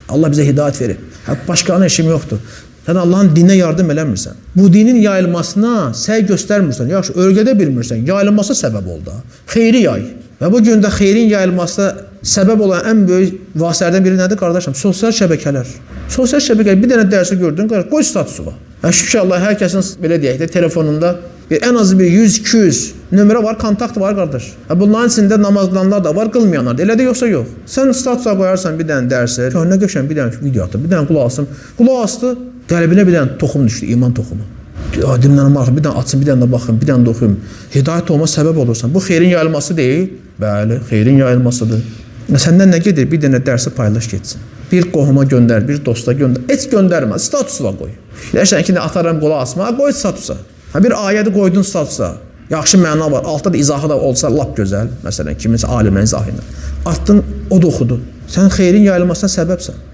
Allah bizə hidayət verib. Başqanın işim yoxdur. Sən Allahın dininə yardım eləmirsən. Bu dinin yayılmasına səy göstərmirsən. Yaxşı, öyrədə bilmirsən. Yayılması səbəb oldu. Xeyri yay. Və bu gün də xeyrin yayılmasına səbəb olan ən böyük vasitələrdən biri nədir qardaşım? Sosial şəbəkələr. Sosial şəbəkələr bir dənə dərsi gördün, qoy statusu var. Şükür Allah, hər kəsin belə deyək də telefonunda ən azı bir 100-200 nömrə var, kontakt var qardaş. Bunların içində namaz qılanlar da var, qılmayanlar da. Elə də yoxsa yox. Sən statusa qoyarsan bir dənə dərsi, nə qəşəng bir dənə video atır, bir dənə qulaq asım. Qulaq astı, qəlbinə bir dənə toxum düşdü, iman toxumu. Dimdən maraq, bir dənə açın, bir dənə də baxın, bir dənə də oxuyum. Hidayət olma səbəb olursan. Bu xeyrin yayılması deyil. Bəli, xeyrin yayılmasıdır. Səndən nə gedir? Bir dənə dərsi paylaş getsin. Bir qohuma göndər, bir dosta göndər. Heç göndərmə, statusla qoy. Deyirsən ki, ataram qulaq asma, qoy statusa. Bir ayədi qoydun statusa. Yaxşı məna var, altda da izahı da olsa lap gözəl. Məsələn, kiminsə alimlərin izahı ilə. Atdın, o da oxudu. Sən xeyrin yayılmasına səbəbsən.